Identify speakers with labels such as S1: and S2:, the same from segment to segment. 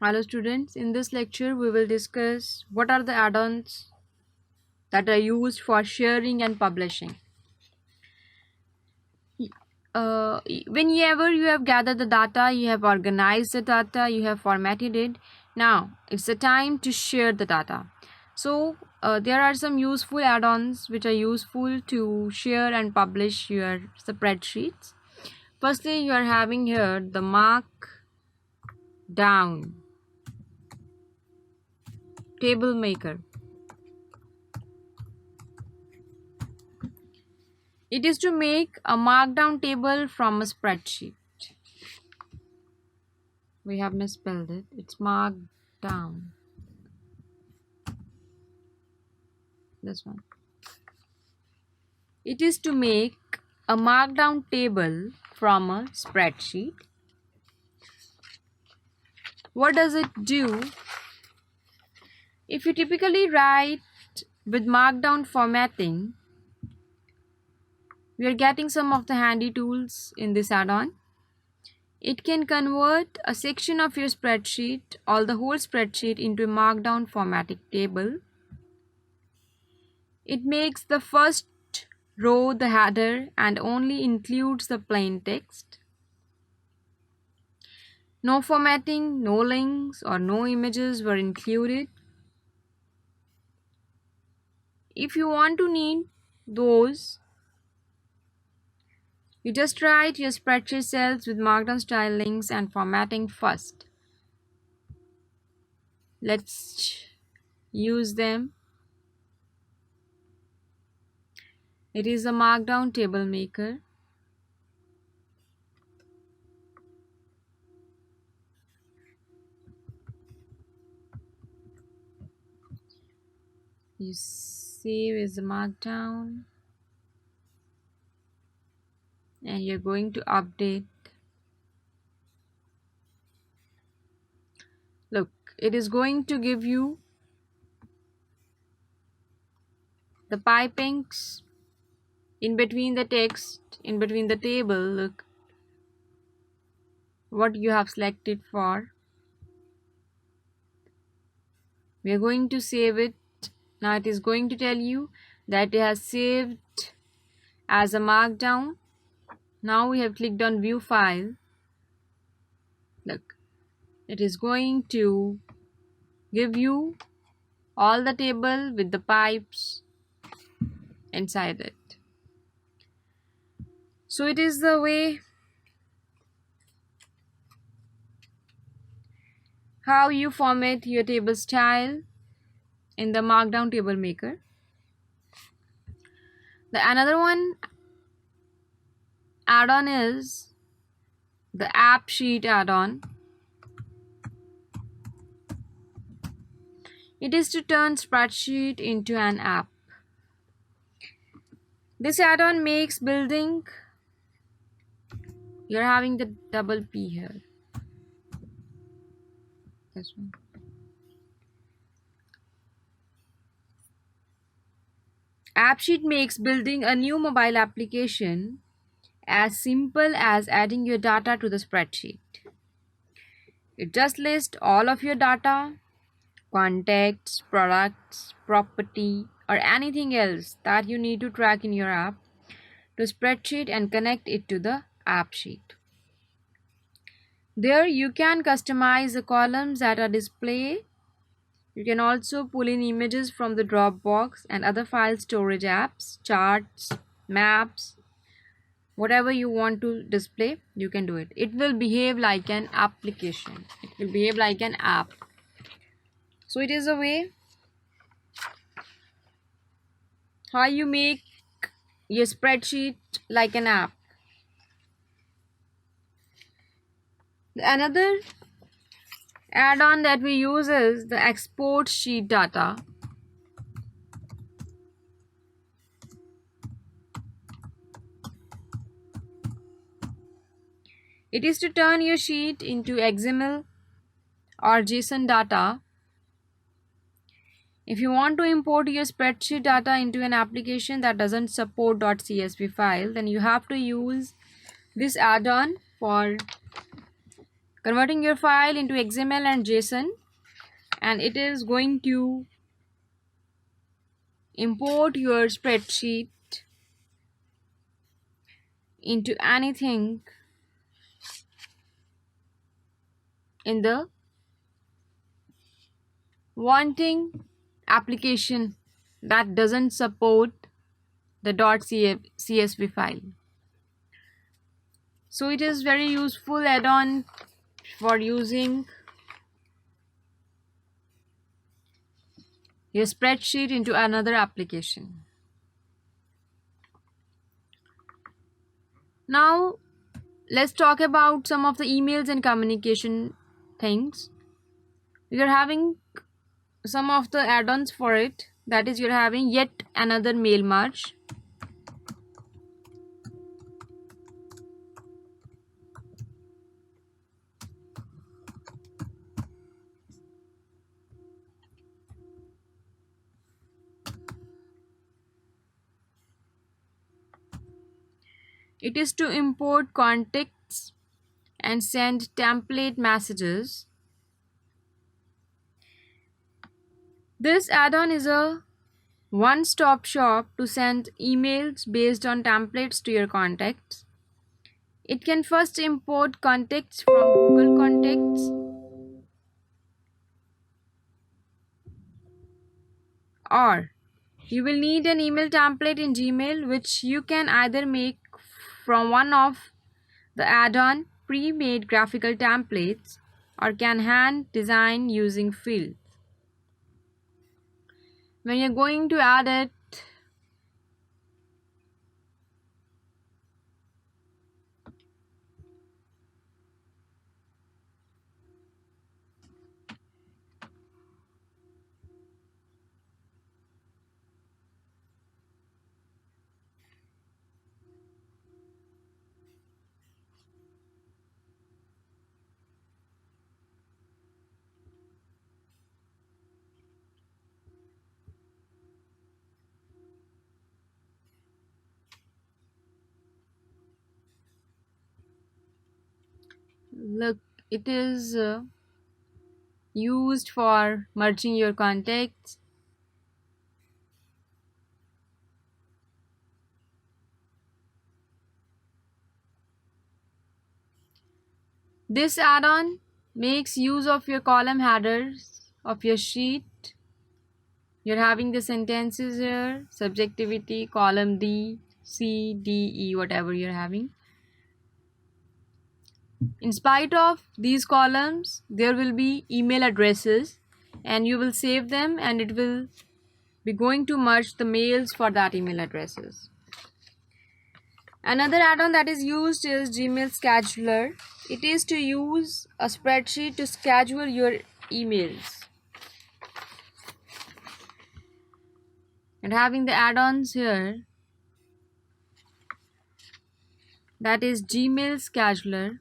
S1: Hello students, in this lecture we will discuss what are the add-ons that are used for sharing and publishing. Whenever you have gathered the data, you have organized the data, you have formatted it. Now it's the time to share the data. So there are some useful add-ons which are useful to share and publish your spreadsheets. Firstly, you are having here the markdown table maker. It is to make a markdown table from a spreadsheet. We have misspelled it. It's markdown. This one. It is to make a markdown table from a spreadsheet. What does it do? If you typically write with markdown formatting, we are getting some of the handy tools in this add-on. It can convert a section of your spreadsheet or the whole spreadsheet into a markdown formatting table. It makes the first row the header and only includes the plain text. No formatting, no links or no images were included. If you want to need those, you just write your spreadsheet cells with markdown style links and formatting first. Let's use them. It is a markdown table maker. You save as a markdown and you're going to update. Look, it is going to give you the pipings in between the text, in between the table. Look what you have selected for. We are going to save it. Now it is going to tell you that it has saved as a markdown. Now we have clicked on view file. Look, it is going to give you all the table with the pipes inside it. So it is the way how you format your table style in the markdown table maker. The another one add-on is the app sheet add-on. It is to turn spreadsheet into an app. This add-on makes building, you're having the double P here. This one. AppSheet makes building a new mobile application as simple as adding your data to the spreadsheet. It just lists all of your data, contacts, products, property, or anything else that you need to track in your app to spreadsheet and connect it to the app sheet. There you can customize the columns that are displayed. You can also pull in images from the Dropbox and other file storage apps, charts, maps, whatever you want to display, you can do it. It will behave like an application. It will behave like an app. So it is a way how you make your spreadsheet like an app. Another add-on that we use is the export sheet data. It is to turn your sheet into XML or JSON data. If you want to import your spreadsheet data into an application that doesn't support .csv file, then you have to use this add-on for converting your file into XML and JSON, and it is going to import your spreadsheet into anything in the wanting application that doesn't support the .csv file. So it is very useful add-on for using your spreadsheet into another application. Now let's talk about some of the emails and communication things. We are having some of the add-ons for it. That is, you're having yet another mail merge. It is to import contacts and send template messages. This add-on is a one-stop shop to send emails based on templates to your contacts. It can first import contacts from Google Contacts, or you will need an email template in Gmail, which you can either make from one of the add-on pre-made graphical templates or can hand design using fields. When you're going to add it, look, it is used for merging your contacts. This add-on makes use of your column headers of your sheet. You're having the sentences here, subjectivity, column D, C, D, E, whatever you're having. In spite of these columns, there will be email addresses, and you will save them, and it will be going to merge the mails for that email addresses. Another add-on that is used is Gmail Scheduler. It is to use a spreadsheet to schedule your emails. And having the add-ons here, that is Gmail Scheduler.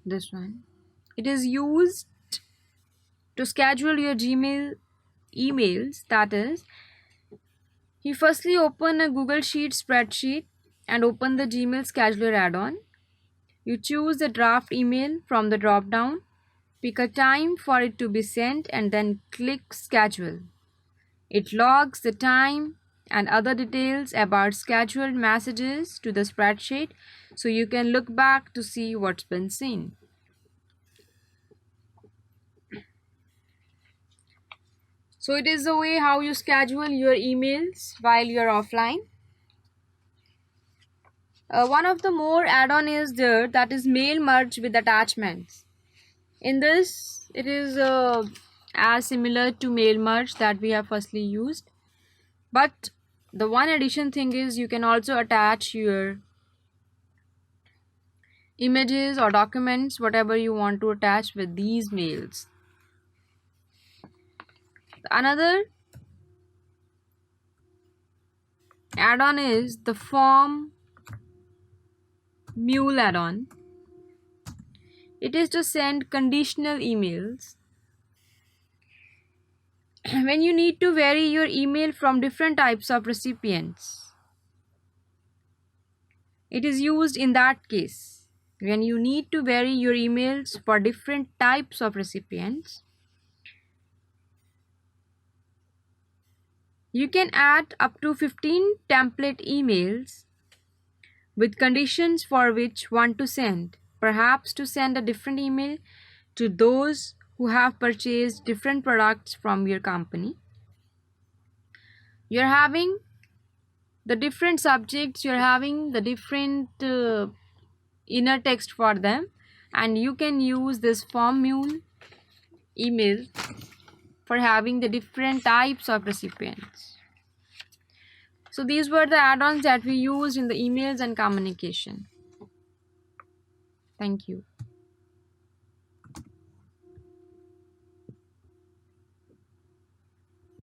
S1: This one. It is used to schedule your Gmail emails. That is, you firstly open a Google Sheet spreadsheet and open the Gmail Scheduler add-on. You choose the draft email from the drop-down, pick a time for it to be sent, and then click Schedule. It logs the time and other details about scheduled messages to the spreadsheet, so you can look back to see what's been seen. So it is the way how you schedule your emails while you're offline. One of the more add-on is there, that is mail merge with attachments. In this, it is as similar to mail merge that we have firstly used, but the one addition thing is you can also attach your images or documents, whatever you want to attach with these mails. Another Add-on is the form mule add-on. It is to send conditional emails. When you need to vary your email from different types of recipients, it is used in that case. When you need to vary your emails for different types of recipients, you can add up to 15 template emails with conditions for which one to send. Perhaps to send a different email to those who have purchased different products from your company. You're having the different subjects, you're having the different inner text for them, and you can use this form mule email for having the different types of recipients. So these were the add-ons that we used in the emails and communication. Thank you.